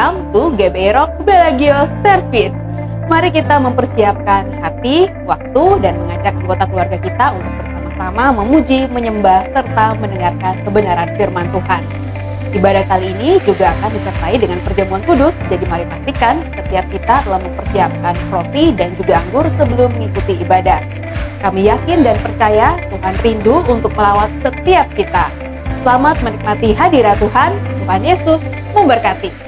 welcome to GBI Rock Belagio Service. Mari kita mempersiapkan hati, waktu, dan mengajak anggota keluarga kita untuk bersama-sama memuji, menyembah, serta mendengarkan kebenaran firman Tuhan. Ibadah kali ini juga akan disertai dengan perjamuan kudus, jadi mari pastikan setiap kita telah mempersiapkan roti dan juga anggur sebelum mengikuti ibadah. Kami yakin dan percaya Tuhan rindu untuk melawat setiap kita. Selamat menikmati hadirat Tuhan. Tuhan Yesus memberkati.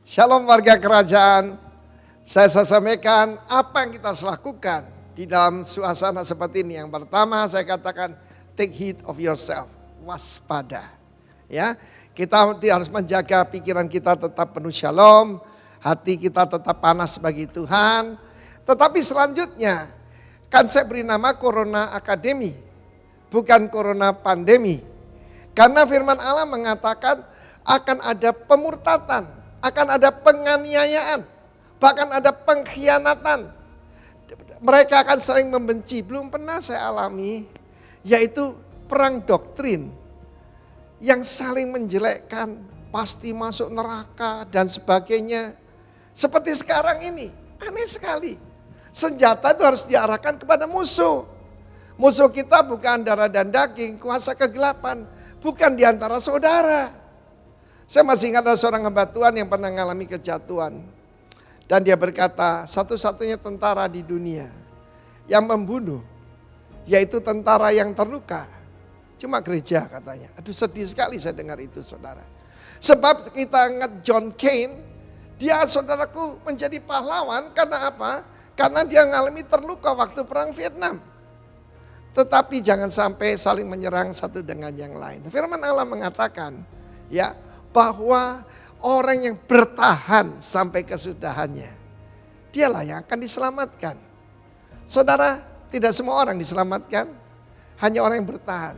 Shalom warga kerajaan. Saya sampaikan apa yang kita harus lakukan di dalam suasana seperti ini. Yang pertama saya katakan take heed of yourself. Waspada. Ya, kita harus menjaga pikiran kita tetap penuh shalom. Hati kita tetap panas bagi Tuhan. Tetapi selanjutnya, kan saya beri nama Corona Academy, bukan Corona Pandemi. Karena firman Allah mengatakan akan ada pemurtatan, akan ada penganiayaan, bahkan ada pengkhianatan. Mereka akan saling membenci. Belum pernah saya alami, yaitu perang doktrin yang saling menjelekkan, pasti masuk neraka dan sebagainya. Seperti sekarang ini, aneh sekali. Senjata itu harus diarahkan kepada musuh. Musuh kita bukan darah dan daging, kuasa kegelapan, bukan di antara saudara. Saya masih ingat ada seorang hamba Tuhan yang pernah mengalami kejatuhan. Dan dia berkata, satu-satunya tentara di dunia yang membunuh, yaitu tentara yang terluka. Cuma gereja katanya. Aduh sedih sekali saya dengar itu saudara. Sebab kita ingat John Kane, dia saudaraku menjadi pahlawan karena apa? Karena dia mengalami terluka waktu perang Vietnam. Tetapi jangan sampai saling menyerang satu dengan yang lain. Firman Allah mengatakan ya bahwa orang yang bertahan sampai kesudahannya, dialah yang akan diselamatkan. Saudara, tidak semua orang diselamatkan, hanya orang yang bertahan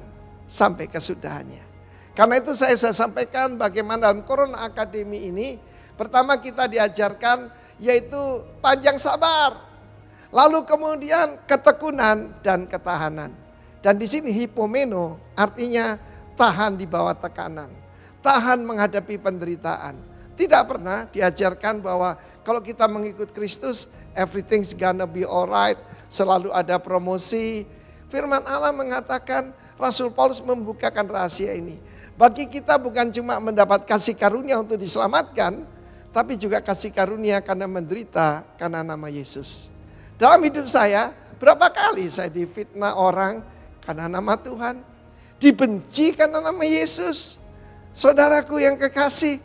sampai kesudahannya. Karena itu saya sampaikan bagaimana dalam Corona Academy ini, pertama kita diajarkan yaitu panjang sabar. Lalu kemudian ketekunan dan ketahanan. Dan di sini hipomeno artinya tahan di bawah tekanan. Tahan menghadapi penderitaan. Tidak pernah diajarkan bahwa kalau kita mengikut Kristus, everything's gonna be alright. Selalu ada promosi. Firman Allah mengatakan, Rasul Paulus membukakan rahasia ini. Bagi kita bukan cuma mendapat kasih karunia untuk diselamatkan, tapi juga kasih karunia karena menderita karena nama Yesus. Dalam hidup saya, berapa kali saya difitnah orang karena nama Tuhan. Dibenci karena nama Yesus. Saudaraku yang kekasih.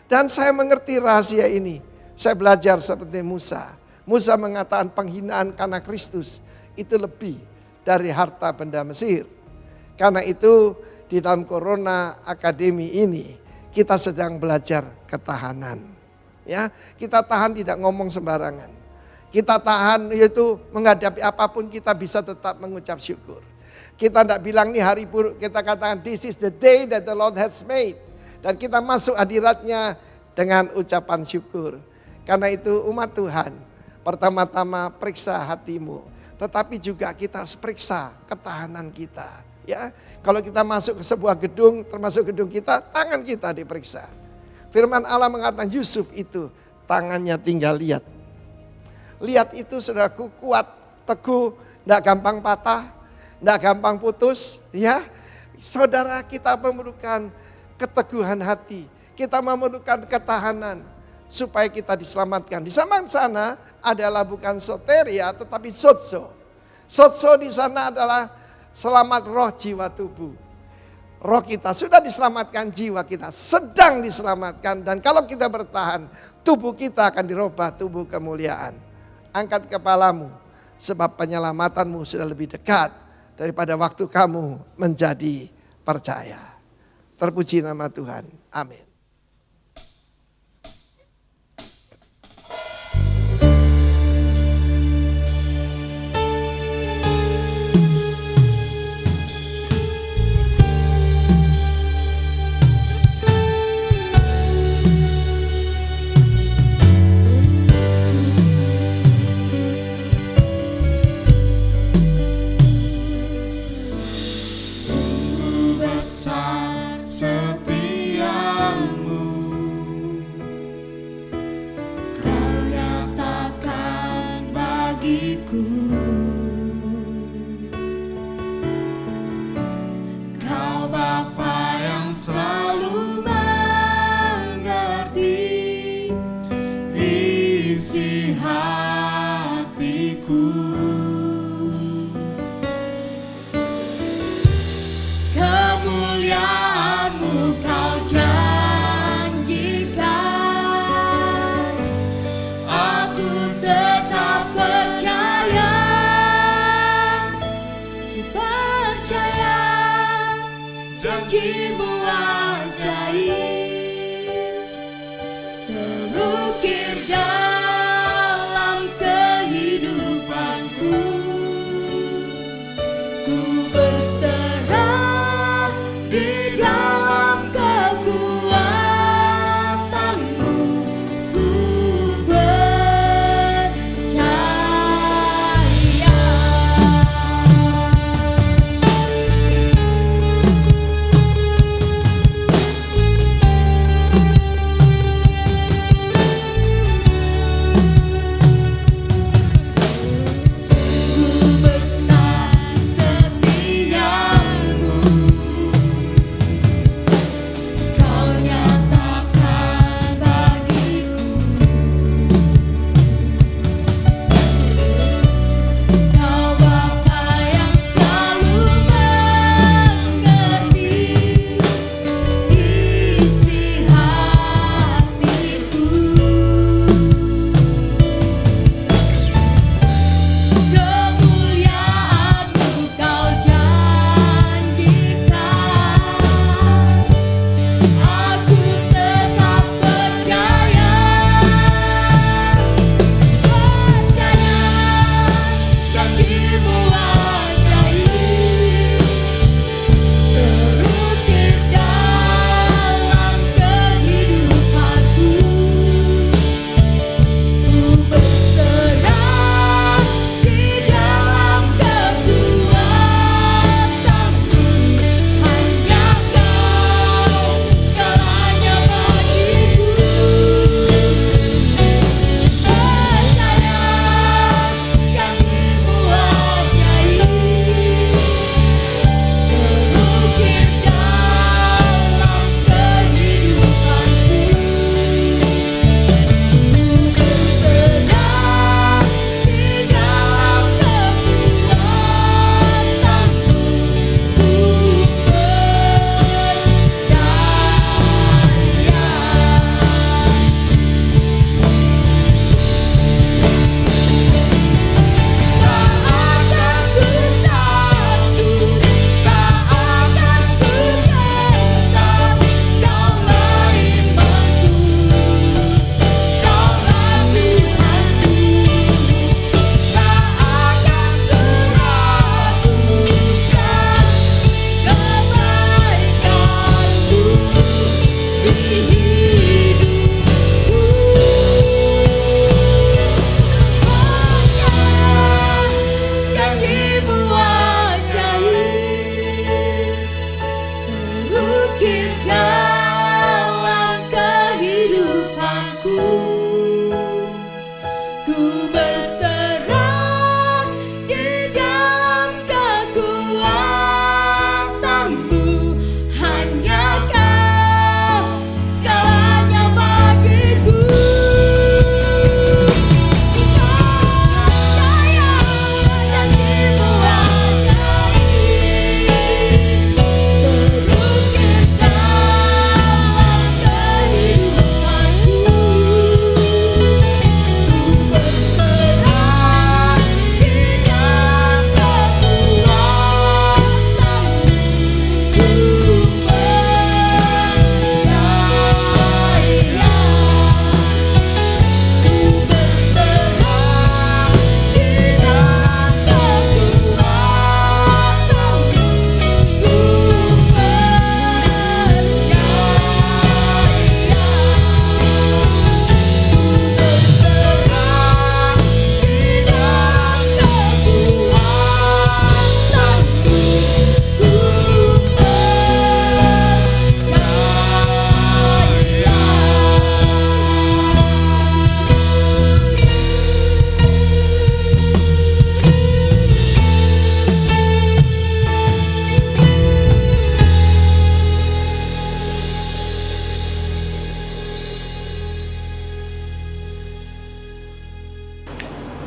Dan saya mengerti rahasia ini. Saya belajar seperti Musa. Musa mengatakan penghinaan karena Kristus itu lebih dari harta benda Mesir. Karena itu di dalam Corona Academy ini kita sedang belajar ketahanan. Ya, kita tahan tidak ngomong sembarangan. Kita tahan yaitu menghadapi apapun kita bisa tetap mengucap syukur. Kita tidak bilang nih hari buruk, kita katakan this is the day that the Lord has made. Dan kita masuk hadiratnya dengan ucapan syukur. Karena itu umat Tuhan, pertama-tama periksa hatimu. Tetapi juga kita harus periksa ketahanan kita. Ya, kalau kita masuk ke sebuah gedung, termasuk gedung kita, tangan kita diperiksa. Firman Allah mengatakan Yusuf itu tangannya tinggal lihat. Lihat itu saudaraku kuat, teguh, tidak gampang patah, tidak gampang putus. Ya, saudara kita memerlukan keteguhan hati, kita memerlukan ketahanan supaya kita diselamatkan. Di sana adalah bukan soteria tetapi sotso. Sotso di sana adalah selamat roh, jiwa, tubuh. Roh kita sudah diselamatkan, jiwa kita sedang diselamatkan. Dan kalau kita bertahan, tubuh kita akan dirubah tubuh kemuliaan. Angkat kepalamu, sebab penyelamatanmu sudah lebih dekat daripada waktu kamu menjadi percaya. Terpuji nama Tuhan. Amin. janjimu ajaib terukir dalam kehidupanku. Ku berserah di dalam kekuatanmu. Ku percaya. Sungguh besar setiamu, Kau nyatakan bagiku. Kau Bapa yang selalu mengerti isi hatiku. Kemuliaan-Mu Kau janjikan, aku tetap percaya. Janjimu ajaib terukir dalam kehidupanku. Ku berserah di dalam kekuatanmu. Hanya Kau segalanya bagiku. Percaya janjimu ajaib terukir dalam kehidupanku. Berserah di dalam kekuatanmu. Ku janjimu ajaib terukir dalam kehidupanku. Ku berserah di dalam kekuatanmu. Hanya Kau segalanya bagiku. Percaya janjimu ajaib terukir dalam kehidupanku. Ku berserah di dalam kekuatanmu. Ku percaya. Ku berserah di dalam kekuatanmu. Ku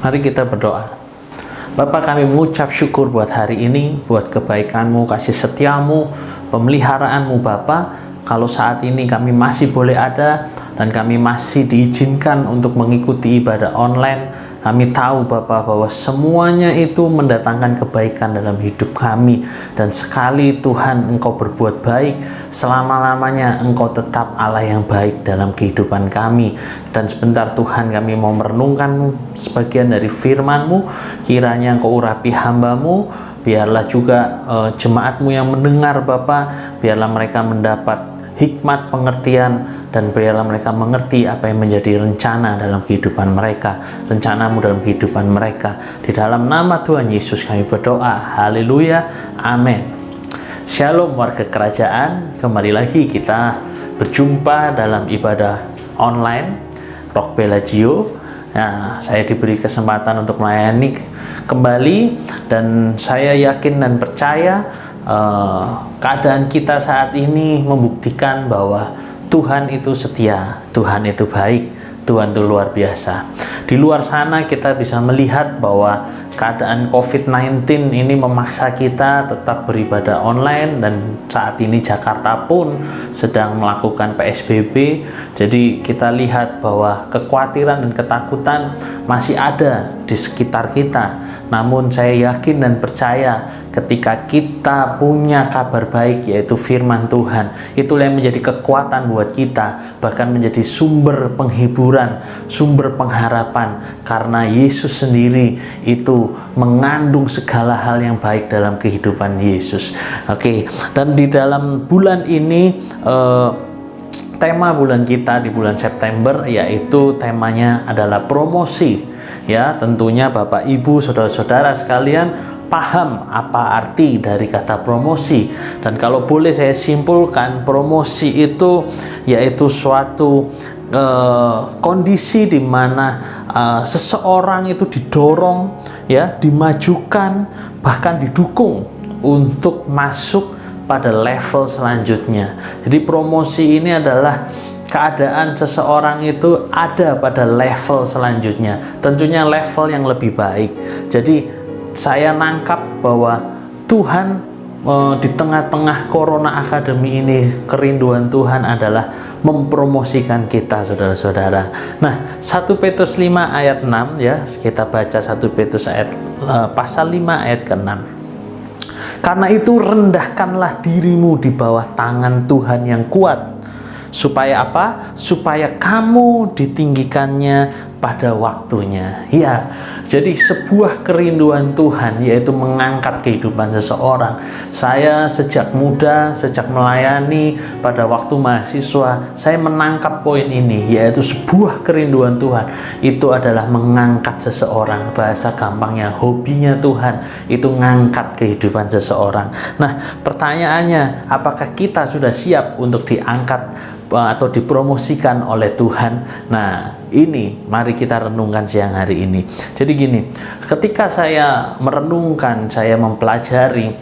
Mari kita berdoa. Bapa, kami mengucap syukur buat hari ini, buat kebaikan-Mu, kasih setia-Mu, pemeliharaan-Mu Bapa. Kalau saat ini kami masih boleh ada dan kami masih diizinkan untuk mengikuti ibadah online, Kami tahu Bapa bahwa semuanya itu mendatangkan kebaikan dalam hidup kami. Dan sekali Tuhan Engkau berbuat baik, selama-lamanya Engkau tetap Allah yang baik dalam kehidupan kami. Dan sebentar Tuhan, kami mau merenungkan sebagian dari firman-Mu. Kiranya Engkau urapi hamba-Mu, biarlah juga jemaat-Mu yang mendengar Bapa, biarlah mereka mendapat hikmat pengertian, dan biarlah mereka mengerti apa yang menjadi rencana dalam kehidupan mereka, rencana-Mu dalam kehidupan mereka. Di dalam nama Tuhan Yesus kami berdoa, haleluya, amin. Shalom warga kerajaan, kembali lagi kita berjumpa dalam ibadah online Rock Bellagio. Nah, saya diberi kesempatan untuk melayani kembali, dan saya yakin dan percaya keadaan kita saat ini membuktikan bahwa Tuhan itu setia, Tuhan itu baik, Tuhan itu luar biasa. Di luar sana kita bisa melihat bahwa keadaan COVID-19 ini memaksa kita tetap beribadah online, dan saat ini Jakarta pun sedang melakukan PSBB. Jadi kita lihat bahwa kekhawatiran dan ketakutan masih ada di sekitar kita. Namun saya yakin dan percaya ketika kita punya kabar baik, yaitu firman Tuhan, itulah yang menjadi kekuatan buat kita, bahkan menjadi sumber penghiburan, sumber pengharapan, karena Yesus sendiri itu mengandung segala hal yang baik dalam kehidupan Yesus. Oke, dan di dalam bulan ini tema bulan kita di bulan September yaitu temanya adalah promosi. Ya, tentunya Bapak Ibu saudara-saudara sekalian paham apa arti dari kata promosi. Dan kalau boleh saya simpulkan, promosi itu yaitu suatu kondisi di mana seseorang itu didorong, ya, dimajukan, bahkan didukung untuk masuk pada level selanjutnya. Jadi promosi ini adalah keadaan seseorang itu ada pada level selanjutnya, tentunya level yang lebih baik. Jadi saya nangkap bahwa Tuhan di tengah-tengah Corona Academy ini, kerinduan Tuhan adalah mempromosikan kita, saudara-saudara. Nah, 1 Petrus 5 ayat 6, ya, kita baca 1 Petrus pasal 5 ayat ke-6. Karena itu rendahkanlah dirimu di bawah tangan Tuhan yang kuat. Supaya apa? Supaya kamu ditinggikannya pada waktunya. Ya, jadi sebuah kerinduan Tuhan yaitu mengangkat kehidupan seseorang. Saya sejak muda, sejak melayani pada waktu mahasiswa, saya menangkap poin ini, yaitu sebuah kerinduan Tuhan itu adalah mengangkat seseorang. Bahasa gampangnya, hobinya Tuhan itu ngangkat kehidupan seseorang. Nah, pertanyaannya, apakah kita sudah siap untuk diangkat atau dipromosikan oleh Tuhan? Nah, ini mari kita renungkan siang hari ini. Jadi gini, ketika saya merenungkan, saya mempelajari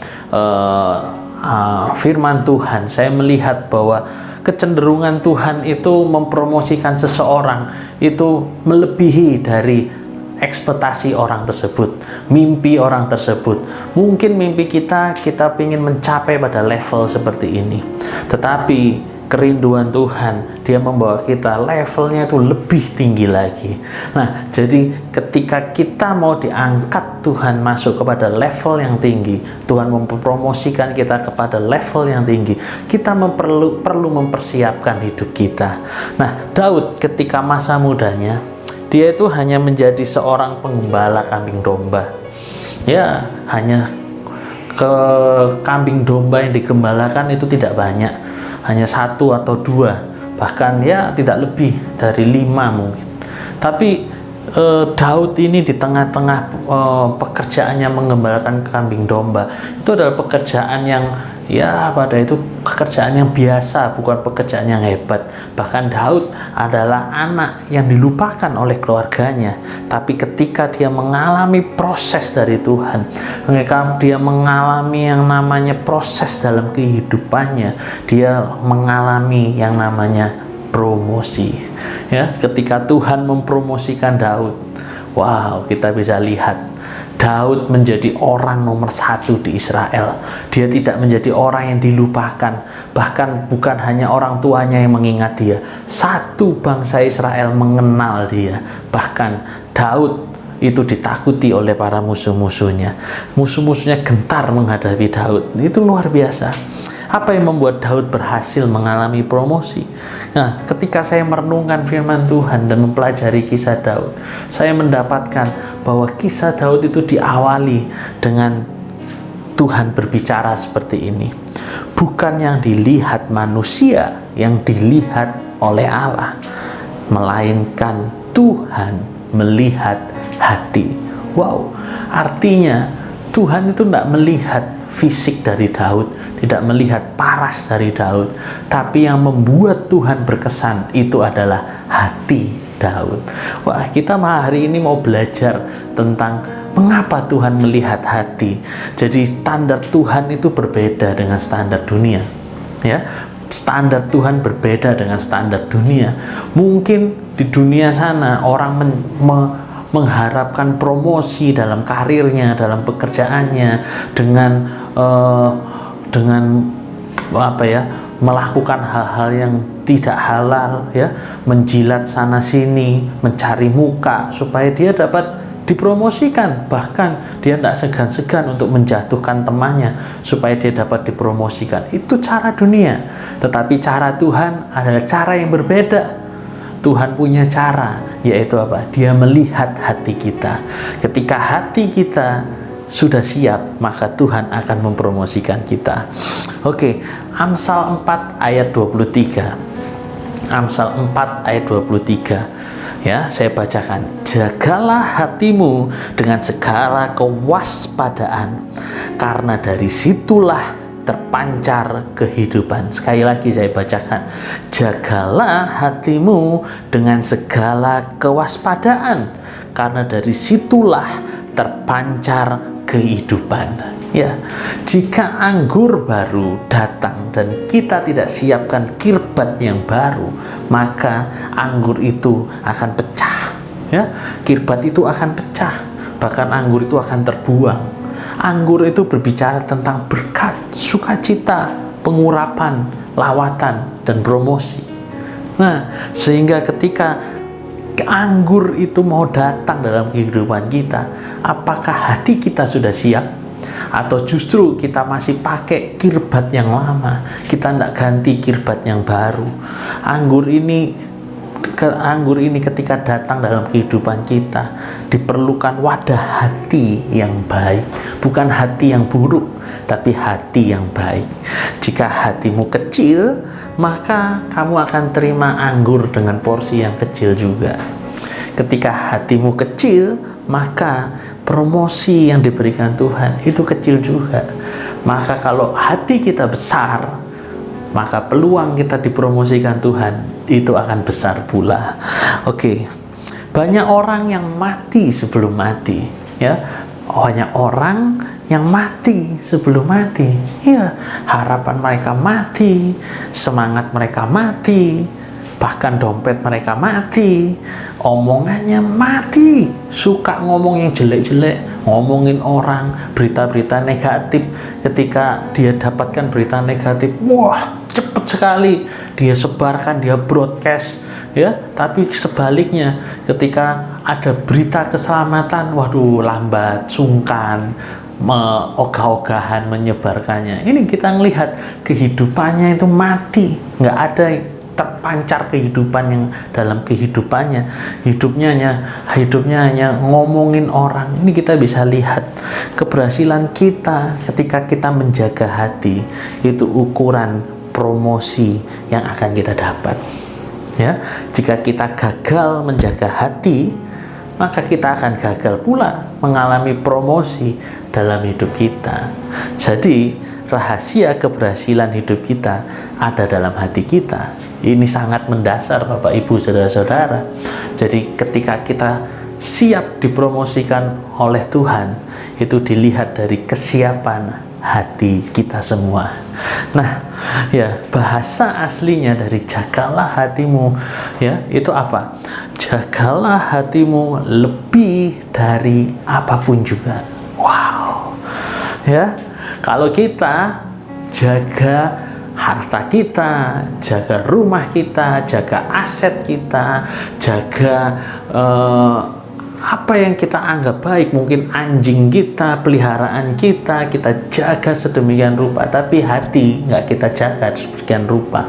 firman Tuhan, saya melihat bahwa kecenderungan Tuhan itu mempromosikan seseorang itu melebihi dari ekspektasi orang tersebut, mimpi orang tersebut. Mungkin mimpi kita ingin mencapai pada level seperti ini, tetapi kerinduan Tuhan, Dia membawa kita levelnya itu lebih tinggi lagi. Nah, jadi ketika kita mau diangkat Tuhan masuk kepada level yang tinggi, Tuhan mempromosikan kita kepada level yang tinggi, kita perlu mempersiapkan hidup kita. Nah, Daud ketika masa mudanya, dia itu hanya menjadi seorang penggembala kambing domba. Ya, hanya kambing domba yang digembalakan itu tidak banyak, hanya 1 atau 2, bahkan ya tidak lebih dari 5 mungkin. Tapi Daud ini di tengah-tengah pekerjaannya menggembalakan kambing domba, itu adalah pekerjaan yang ya pada itu pekerjaan yang biasa, bukan pekerjaan yang hebat. Bahkan Daud adalah anak yang dilupakan oleh keluarganya, tapi ketika dia mengalami proses dari Tuhan, ketika dia mengalami yang namanya proses dalam kehidupannya, dia mengalami yang namanya promosi. Ya, ketika Tuhan mempromosikan Daud, wow, kita bisa lihat Daud menjadi orang nomor 1 di Israel. Dia tidak menjadi orang yang dilupakan. Bahkan bukan hanya orang tuanya yang mengingat dia, satu bangsa Israel mengenal dia. Bahkan Daud itu ditakuti oleh para musuh-musuhnya. Musuh-musuhnya gentar menghadapi Daud. Itu luar biasa. Apa yang membuat Daud berhasil mengalami promosi? Nah, ketika saya merenungkan firman Tuhan dan mempelajari kisah Daud, saya mendapatkan bahwa kisah Daud itu diawali dengan Tuhan berbicara seperti ini. Bukan yang dilihat manusia, yang dilihat oleh Allah, melainkan Tuhan melihat hati. Wow, artinya Tuhan itu tidak melihat fisik dari Daud, tidak melihat paras dari Daud, tapi yang membuat Tuhan berkesan itu adalah hati Daud. Wah, kita hari ini mau belajar tentang mengapa Tuhan melihat hati. Jadi standar Tuhan itu berbeda dengan standar dunia. Ya, standar Tuhan berbeda dengan standar dunia. Mungkin di dunia sana orang mengharapkan promosi dalam karirnya, dalam pekerjaannya, dengan melakukan hal-hal yang tidak halal, ya, menjilat sana sini, mencari muka supaya dia dapat dipromosikan. Bahkan dia tidak segan-segan untuk menjatuhkan temannya supaya dia dapat dipromosikan. Itu cara dunia. Tetapi cara Tuhan adalah cara yang berbeda. Tuhan punya cara, yaitu apa? Dia melihat hati kita. Ketika hati kita sudah siap, maka Tuhan akan mempromosikan kita. Oke, Amsal 4 ayat 23. Amsal 4 ayat 23. Ya, saya bacakan. Jagalah hatimu dengan segala kewaspadaan, karena dari situlah terpancar kehidupan. Sekali lagi saya bacakan. Jagalah hatimu dengan segala kewaspadaan, karena dari situlah terpancar kehidupan. Ya, jika anggur baru datang dan kita tidak siapkan kirbat yang baru, maka anggur itu akan pecah. Ya, kirbat itu akan pecah, bahkan anggur itu akan terbuang. Anggur itu berbicara tentang berkat, sukacita, pengurapan, lawatan, dan promosi. Nah, sehingga ketika anggur itu mau datang dalam kehidupan kita, apakah hati kita sudah siap? Atau justru kita masih pakai kirbat yang lama, kita tidak ganti kirbat yang baru? Anggur ini ketika datang dalam kehidupan kita, diperlukan wadah hati yang baik, bukan hati yang buruk, tapi hati yang baik. Jika hatimu kecil, maka kamu akan terima anggur dengan porsi yang kecil juga. Ketika hatimu kecil, maka promosi yang diberikan Tuhan itu kecil juga. Maka kalau hati kita besar, maka peluang kita dipromosikan Tuhan itu akan besar pula. Oke, banyak orang yang mati sebelum mati, ya. Banyak orang yang mati sebelum mati. Ya, harapan mereka mati, semangat mereka mati, bahkan dompet mereka mati, omongannya mati, suka ngomong yang jelek-jelek, ngomongin orang, berita-berita negatif. Ketika dia dapatkan berita negatif, wah, cepat sekali dia sebarkan, dia broadcast, ya. Tapi sebaliknya, ketika ada berita keselamatan, waduh, lambat, sungkan, ogah-ogahan menyebarkannya. Ini kita ngelihat kehidupannya itu mati, nggak ada terpancar kehidupan yang dalam kehidupannya. Hidupnya hanya ngomongin orang. Ini kita bisa lihat keberhasilan kita ketika kita menjaga hati, itu ukuran promosi yang akan kita dapat. Ya, jika kita gagal menjaga hati, maka kita akan gagal pula mengalami promosi dalam hidup kita. Jadi, rahasia keberhasilan hidup kita ada dalam hati kita. Ini sangat mendasar, Bapak, Ibu, saudara-saudara. Jadi, ketika kita siap dipromosikan oleh Tuhan, itu dilihat dari kesiapan hati kita semua. Nah, ya, bahasa aslinya dari jagalah hatimu, ya, itu apa? Jagalah hatimu lebih dari apapun juga. Wow. Ya, kalau kita jaga harta kita, jaga rumah kita, jaga aset kita, jaga apa yang kita anggap baik, mungkin anjing kita, peliharaan kita jaga sedemikian rupa, tapi hati nggak kita jaga sedemikian rupa.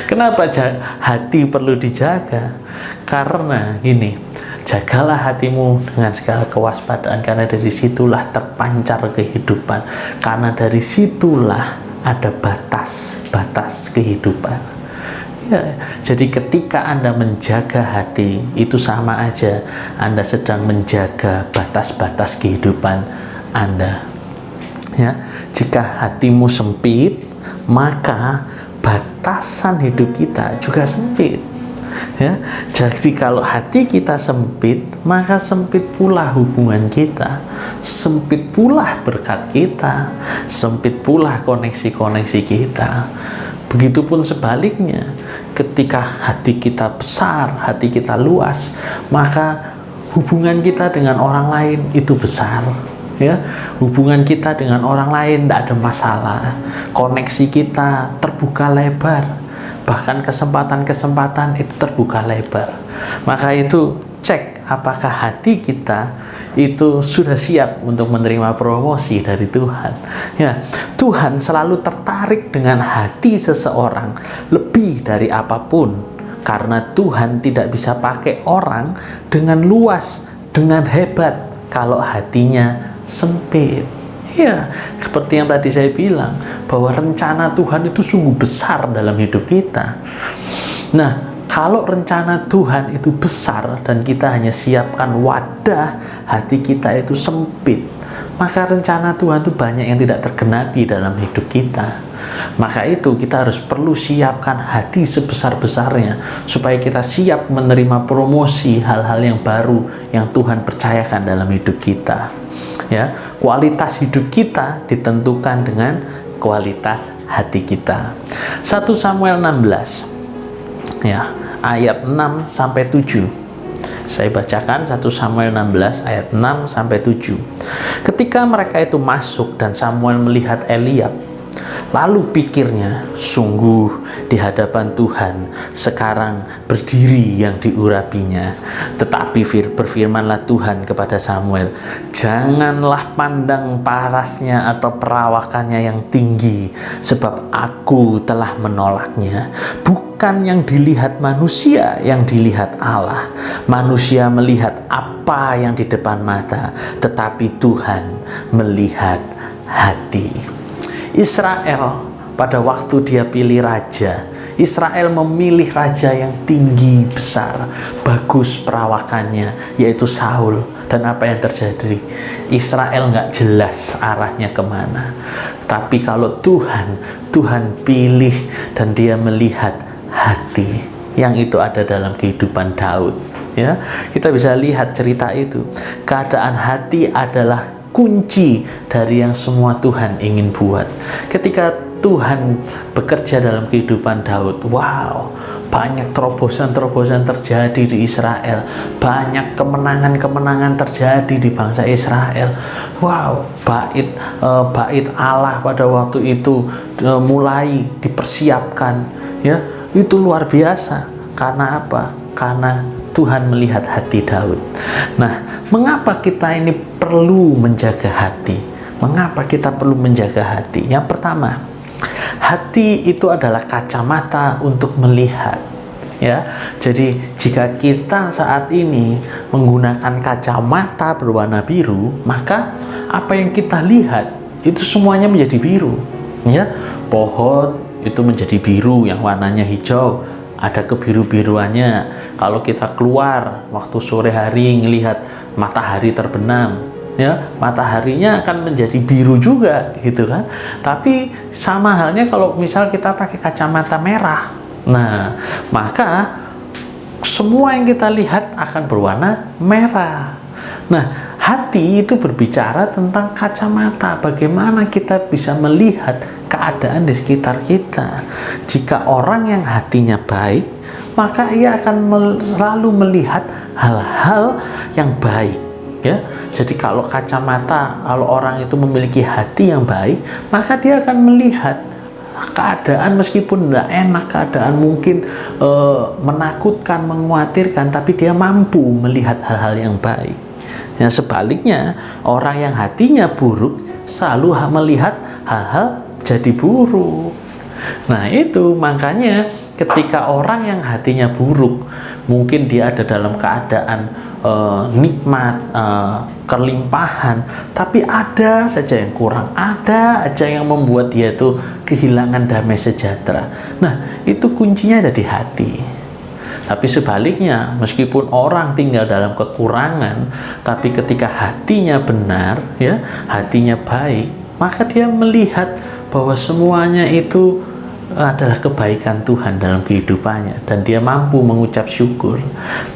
Kenapa hati perlu dijaga? Karena ini, jagalah hatimu dengan segala kewaspadaan, karena dari situlah terpancar kehidupan, karena dari situlah ada batas-batas kehidupan. Ya, jadi ketika Anda menjaga hati, itu sama aja Anda sedang menjaga batas-batas kehidupan Anda. Ya, jika hatimu sempit, maka batasan hidup kita juga sempit. Ya, jadi kalau hati kita sempit, maka sempit pula hubungan kita, sempit pula berkat kita, sempit pula koneksi-koneksi kita. Begitupun sebaliknya, ketika hati kita besar, hati kita luas, maka hubungan kita dengan orang lain itu besar. Ya, hubungan kita dengan orang lain tidak ada masalah, koneksi kita terbuka lebar, bahkan kesempatan-kesempatan itu terbuka lebar. Maka itu cek apakah hati kita itu sudah siap untuk menerima promosi dari Tuhan. Ya, Tuhan selalu tertarik dengan hati seseorang lebih dari apapun, karena Tuhan tidak bisa pakai orang dengan luas, dengan hebat kalau hatinya sempit. Ya, seperti yang tadi saya bilang, bahwa rencana Tuhan itu sungguh besar dalam hidup kita. Nah, kalau rencana Tuhan itu besar dan kita hanya siapkan wadah, hati kita itu sempit, maka rencana Tuhan itu banyak yang tidak tergenapi dalam hidup kita. Maka itu kita harus perlu siapkan hati sebesar-besarnya supaya kita siap menerima promosi hal-hal yang baru yang Tuhan percayakan dalam hidup kita. Ya, kualitas hidup kita ditentukan dengan kualitas hati kita. 1 Samuel 16. Ya, ayat 6 sampai 7. Saya bacakan 1 Samuel 16 ayat 6 sampai 7. Ketika mereka itu masuk dan Samuel melihat Eliab, lalu pikirnya, sungguh di hadapan Tuhan sekarang berdiri yang diurapinya. Tetapi berfirmanlah Tuhan kepada Samuel, janganlah pandang parasnya atau perawakannya yang tinggi, sebab aku telah menolaknya. Bukan yang dilihat manusia, yang dilihat Allah. Manusia melihat apa yang di depan mata, tetapi Tuhan melihat hati. Israel pada waktu dia pilih raja, Israel memilih raja yang tinggi, besar, bagus perawakannya, yaitu Saul. Dan apa yang terjadi? Israel nggak jelas arahnya kemana. Tapi kalau Tuhan pilih dan dia melihat hati, yang itu ada dalam kehidupan Daud. Ya, kita bisa lihat cerita itu. Keadaan hati adalah kunci dari yang semua Tuhan ingin buat. Ketika Tuhan bekerja dalam kehidupan Daud, wow, banyak terobosan-terobosan terjadi di Israel, banyak kemenangan-kemenangan terjadi di bangsa Israel. Wow, bait Allah pada waktu itu mulai dipersiapkan. Ya, itu luar biasa. Karena apa? Karena Tuhan melihat hati Daud. Nah, mengapa kita ini perlu menjaga hati? Mengapa kita perlu menjaga hati? Yang pertama, hati itu adalah kacamata untuk melihat. Ya, jadi jika kita saat ini menggunakan kacamata berwarna biru, maka apa yang kita lihat itu semuanya menjadi biru. Ya, pohon itu menjadi biru yang warnanya hijau, ada kebiru-biruannya. Kalau kita keluar waktu sore hari ngelihat matahari terbenam, ya, mataharinya akan menjadi biru juga, gitu kan. Tapi sama halnya kalau misal kita pakai kacamata merah, nah, maka semua yang kita lihat akan berwarna merah. Nah, hati itu berbicara tentang kacamata, bagaimana kita bisa melihat keadaan di sekitar kita. Jika orang yang hatinya baik, maka ia akan selalu melihat hal-hal yang baik. Ya, jadi kalau kacamata, kalau orang itu memiliki hati yang baik, maka dia akan melihat keadaan meskipun tidak enak, keadaan mungkin menakutkan, mengkhawatirkan, tapi dia mampu melihat hal-hal yang baik. Yang sebaliknya, orang yang hatinya buruk selalu melihat hal-hal jadi buruk. Nah itu makanya ketika orang yang hatinya buruk, mungkin dia ada dalam keadaan nikmat, kelimpahan, tapi ada saja yang kurang, ada aja yang membuat dia itu kehilangan damai sejahtera. Nah itu kuncinya ada di hati. Tapi sebaliknya, meskipun orang tinggal dalam kekurangan, tapi ketika hatinya benar, ya, hatinya baik, maka dia melihat bahwa semuanya itu adalah kebaikan Tuhan dalam kehidupannya, dan dia mampu mengucap syukur.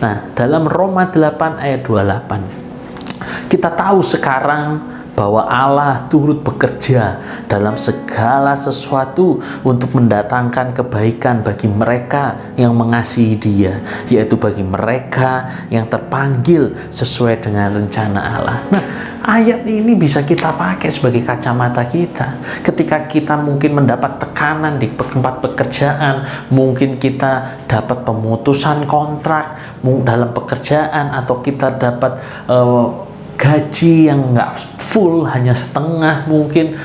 Nah, dalam Roma 8 ayat 28, kita tahu sekarang bahwa Allah turut bekerja dalam segala sesuatu untuk mendatangkan kebaikan bagi mereka yang mengasihi Dia, yaitu bagi mereka yang terpanggil sesuai dengan rencana Allah. Nah, ayat ini bisa kita pakai sebagai kacamata kita ketika kita mungkin mendapat tekanan di tempat pekerjaan, mungkin kita dapat pemutusan kontrak dalam pekerjaan, atau kita dapat gaji yang nggak full, hanya setengah mungkin.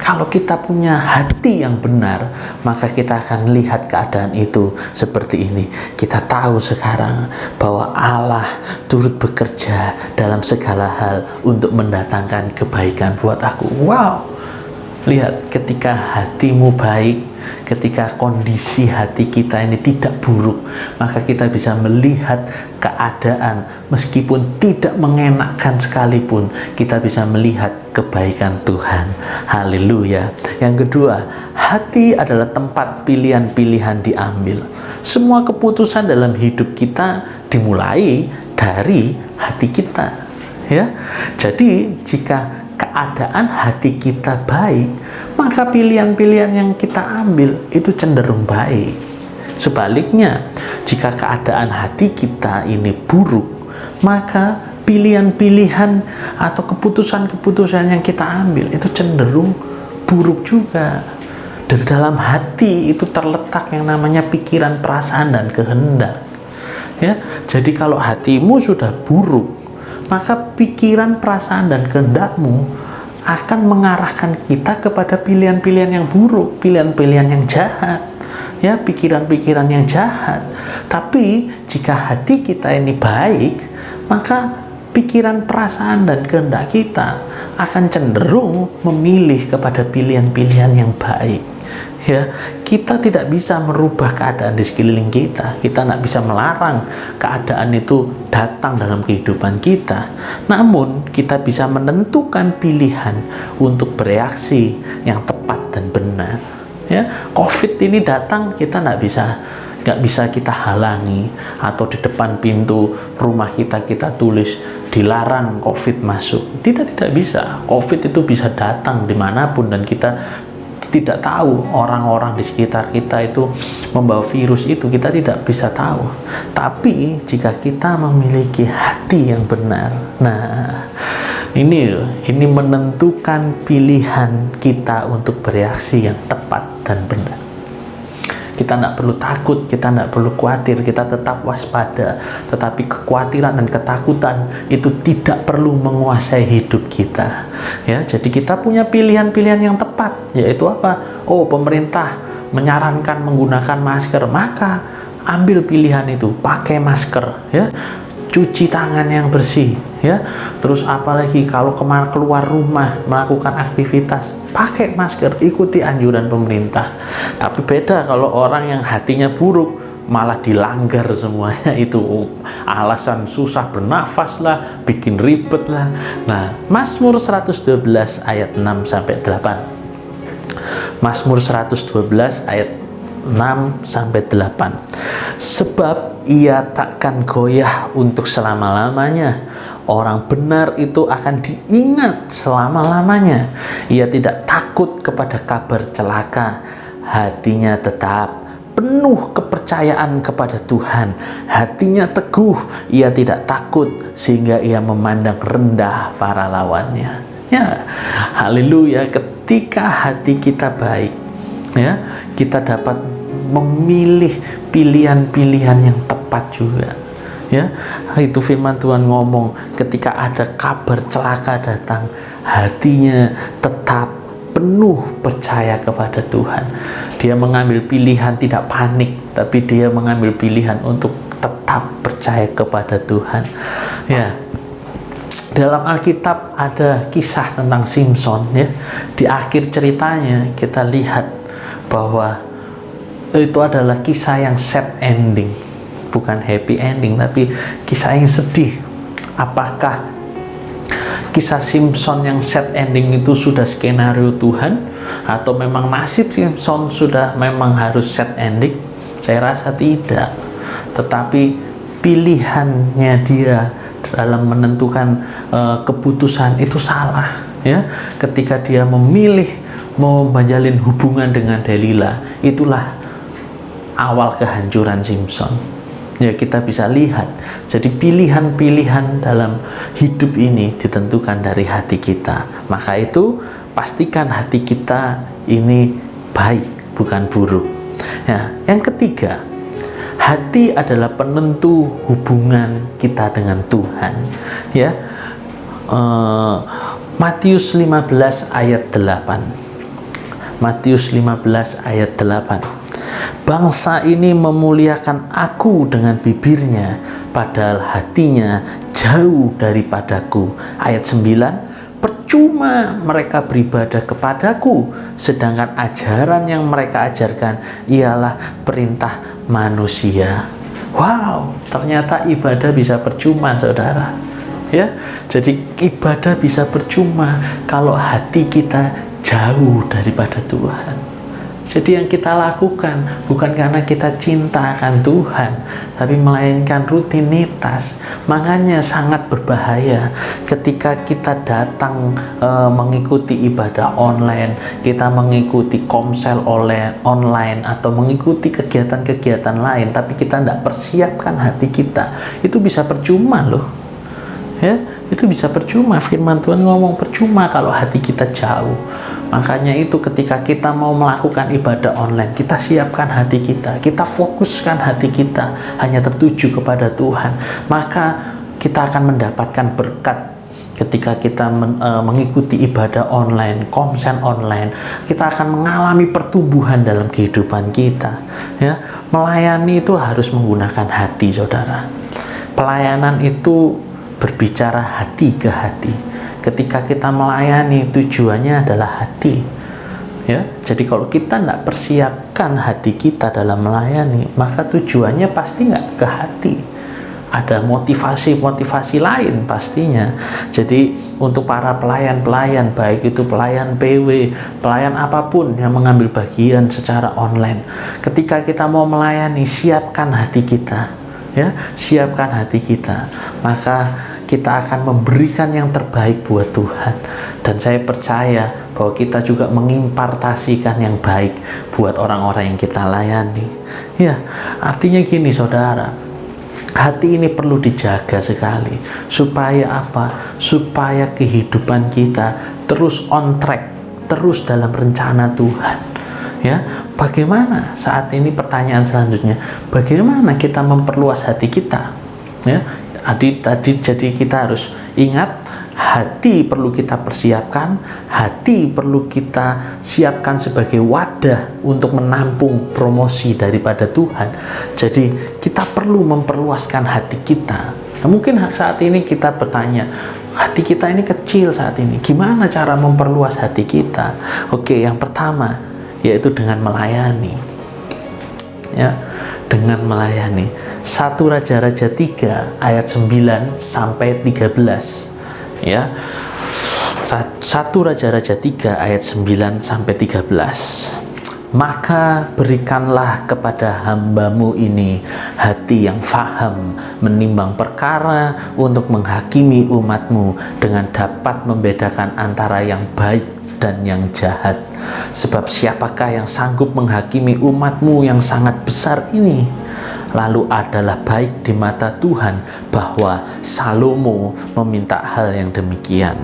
Kalau kita punya hati yang benar, maka kita akan lihat keadaan itu seperti ini. Kita tahu sekarang bahwa Allah turut bekerja dalam segala hal untuk mendatangkan kebaikan buat aku. Wow! Lihat, ketika hatimu baik, ketika kondisi hati kita ini tidak buruk, maka kita bisa melihat keadaan meskipun tidak mengenakan sekalipun, kita bisa melihat kebaikan Tuhan. Haleluya. Yang kedua, hati adalah tempat pilihan-pilihan diambil. Semua keputusan dalam hidup kita dimulai dari hati kita, ya. Jadi jika keadaan hati kita baik, maka pilihan-pilihan yang kita ambil itu cenderung baik. Sebaliknya, jika keadaan hati kita ini buruk, maka pilihan-pilihan atau keputusan-keputusan yang kita ambil itu cenderung buruk juga. Dari dalam hati itu terletak yang namanya pikiran, perasaan, dan kehendak. Ya, jadi kalau hatimu sudah buruk, maka pikiran, perasaan, dan kehendakmu akan mengarahkan kita kepada pilihan-pilihan yang buruk, pilihan-pilihan yang jahat, ya, pikiran-pikiran yang jahat. Tapi jika hati kita ini baik, maka pikiran, perasaan, dan kehendak kita akan cenderung memilih kepada pilihan-pilihan yang baik. Ya, kita tidak bisa merubah keadaan di sekeliling kita. Kita tidak bisa melarang keadaan itu datang dalam kehidupan kita. Namun kita bisa menentukan pilihan untuk bereaksi yang tepat dan benar. Ya, COVID ini datang, kita nggak bisa kita halangi, atau di depan pintu rumah kita tulis dilarang COVID masuk. Tidak bisa. COVID itu bisa datang dimanapun, dan kita tidak tahu orang-orang di sekitar kita itu membawa virus itu, kita tidak bisa tahu. Tapi jika kita memiliki hati yang benar, nah ini menentukan pilihan kita untuk bereaksi yang tepat dan benar. Kita tidak perlu takut, kita tidak perlu khawatir, kita tetap waspada. Tetapi kekhawatiran dan ketakutan itu tidak perlu menguasai hidup kita. Ya, jadi kita punya pilihan-pilihan yang tepat, yaitu apa? Oh, pemerintah menyarankan menggunakan masker, maka ambil pilihan itu, pakai masker, ya. Cuci tangan yang bersih, ya. Terus apalagi kalau keluar rumah melakukan aktivitas, pakai masker, ikuti anjuran pemerintah. Tapi beda kalau orang yang hatinya buruk, malah dilanggar semuanya itu. Alasan susah bernafas lah, bikin ribet lah. Nah, Mazmur 112 ayat 6 sampai 8. Mazmur 112 ayat 6 sampai 8. Sebab ia takkan goyah untuk selama-lamanya. Orang benar itu akan diingat selama-lamanya. Ia tidak takut kepada kabar celaka. Hatinya tetap penuh kepercayaan kepada Tuhan. Hatinya teguh. Ia tidak takut sehingga ia memandang rendah para lawannya. Ya, haleluya. Ketika hati kita baik, Ya, kita dapat memilih pilihan-pilihan yang tepat juga. Ya, itu firman Tuhan ngomong, ketika ada kabar celaka datang, hatinya tetap penuh percaya kepada Tuhan. Dia mengambil pilihan tidak panik, tapi dia mengambil pilihan untuk tetap percaya kepada Tuhan. Ya, dalam Alkitab ada kisah tentang Simson. Ya, di akhir ceritanya kita lihat bahwa itu adalah kisah yang sad ending, bukan happy ending, tapi kisah yang sedih. Apakah kisah Simson yang sad ending itu sudah skenario Tuhan, atau memang nasib Simson sudah memang harus sad ending? Saya rasa tidak. Tetapi pilihannya dia dalam menentukan keputusan itu salah. Ya, ketika dia memilih mau menjalin hubungan dengan Delila, itulah awal kehancuran Simson. Ya, kita bisa lihat. Jadi pilihan-pilihan dalam hidup ini ditentukan dari hati kita. Maka itu pastikan hati kita ini baik, bukan buruk. Ya, yang ketiga, hati adalah penentu hubungan kita dengan Tuhan. Ya, Matius 15 ayat 8. Matius 15 ayat 8. Bangsa ini memuliakan aku dengan bibirnya, padahal hatinya jauh daripadaku. Ayat 9, percuma mereka beribadah kepadaku, sedangkan ajaran yang mereka ajarkan ialah perintah manusia. Wow, ternyata ibadah bisa percuma, saudara. Ya, jadi ibadah bisa percuma kalau hati kita jauh daripada Tuhan. Jadi yang kita lakukan bukan karena kita cinta akan Tuhan, tapi melainkan rutinitas. Makanya sangat berbahaya ketika kita datang mengikuti ibadah online, kita mengikuti komsel online, atau mengikuti kegiatan-kegiatan lain, tapi kita tidak persiapkan hati kita. Itu bisa percuma loh. Ya, itu bisa percuma. Firman Tuhan ngomong percuma kalau hati kita jauh. Makanya itu ketika kita mau melakukan ibadah online, kita siapkan hati kita, kita fokuskan hati kita hanya tertuju kepada Tuhan, maka kita akan mendapatkan berkat. Ketika kita mengikuti ibadah online, komsen online, kita akan mengalami pertumbuhan dalam kehidupan kita. Ya, melayani itu harus menggunakan hati, saudara. Pelayanan itu berbicara hati ke hati. Ketika kita melayani, tujuannya adalah hati. Ya, jadi kalau kita tidak persiapkan hati kita dalam melayani, maka tujuannya pasti nggak ke hati. Ada motivasi-motivasi lain pastinya. Jadi untuk para pelayan-pelayan, baik itu pelayan PW, pelayan apapun yang mengambil bagian secara online, ketika kita mau melayani, siapkan hati kita. Ya, siapkan hati kita. Maka kita akan memberikan yang terbaik buat Tuhan. Dan saya percaya bahwa kita juga mengimpartasikan yang baik buat orang-orang yang kita layani. Ya, artinya gini, saudara. Hati ini perlu dijaga sekali. Supaya apa? Supaya kehidupan kita terus on track, terus dalam rencana Tuhan. Ya, bagaimana saat ini pertanyaan selanjutnya? Bagaimana kita memperluas hati kita? Ya, tadi jadi kita harus ingat, hati perlu kita persiapkan, hati perlu kita siapkan sebagai wadah untuk menampung promosi daripada Tuhan. Jadi kita perlu memperluaskan hati kita. Nah, mungkin saat ini kita bertanya, hati kita ini kecil saat ini, gimana cara memperluas hati kita? Oke, yang pertama yaitu dengan melayani. Ya, dengan melayani. 1 Raja-Raja 3 ayat 9 sampai 13. Ya. 1 Raja-Raja 3 ayat 9 sampai 13. Maka berikanlah kepada hambamu ini hati yang faham menimbang perkara untuk menghakimi umatmu dengan dapat membedakan antara yang baik dan yang jahat. Sebab siapakah yang sanggup menghakimi umatmu yang sangat besar ini? Lalu adalah baik di mata Tuhan bahwa Salomo meminta hal yang demikian.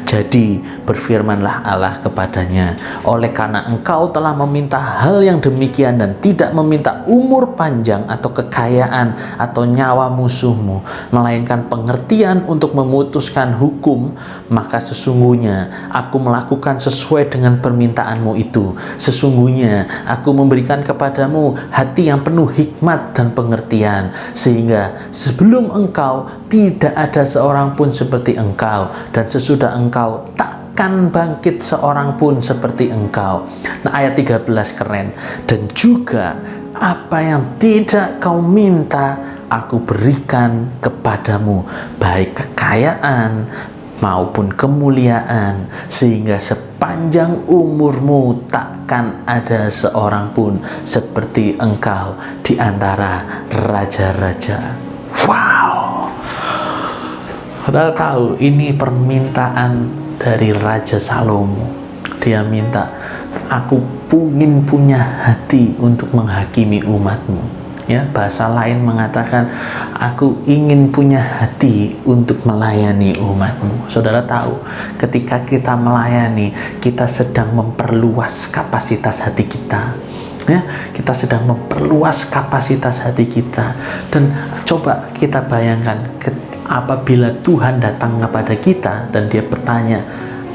Jadi berfirmanlah Allah kepadanya, oleh karena engkau telah meminta hal yang demikian dan tidak meminta umur panjang atau kekayaan atau nyawa musuhmu, melainkan pengertian untuk memutuskan hukum, maka sesungguhnya aku melakukan sesuai dengan permintaanmu itu. Sesungguhnya aku memberikan kepadamu hati yang penuh hikmat dan pengertian, sehingga sebelum engkau tidak ada seorang pun seperti engkau, dan sesudah engkau takkan bangkit seorang pun seperti engkau. Nah, ayat 13 keren. Dan juga apa yang tidak kau minta aku berikan kepadamu, baik kekayaan maupun kemuliaan, sehingga sepanjang umurmu takkan ada seorang pun seperti engkau di antara raja-raja. Wow. Saudara tahu, ini permintaan dari Raja Salomo. Dia minta, aku ingin punya hati untuk menghakimi umatmu. Ya, bahasa lain mengatakan, aku ingin punya hati untuk melayani umatmu. Saudara tahu, ketika kita melayani, kita sedang memperluas kapasitas hati kita. Ya, kita sedang memperluas kapasitas hati kita. Dan coba kita bayangkan, apabila Tuhan datang kepada kita dan dia bertanya,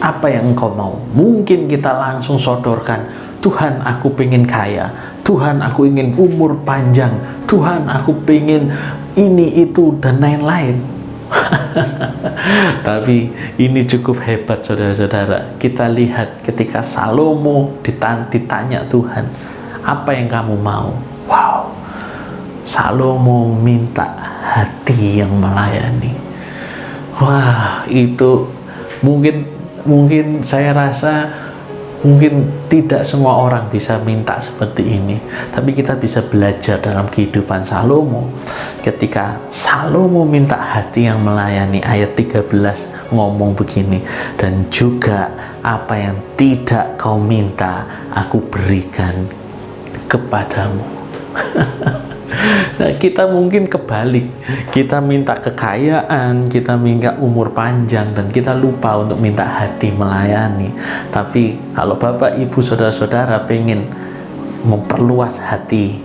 apa yang engkau mau? Mungkin kita langsung sodorkan, Tuhan aku pengen kaya, Tuhan aku ingin umur panjang, Tuhan aku pengen ini itu dan lain-lain. Tapi ini cukup hebat saudara-saudara. Kita lihat ketika Salomo ditanya Tuhan, apa yang kamu mau? Wow, Salomo minta hati yang melayani. Wah, itu mungkin saya rasa mungkin tidak semua orang bisa minta seperti ini, tapi kita bisa belajar dalam kehidupan Salomo. Ketika Salomo minta hati yang melayani, ayat 13 ngomong begini, dan juga apa yang tidak kau minta aku berikan kepadamu. Nah, kita mungkin kebalik, kita minta kekayaan, kita minta umur panjang, dan kita lupa untuk minta hati melayani. Tapi kalau Bapak, Ibu, Saudara-saudara pengen memperluas hati,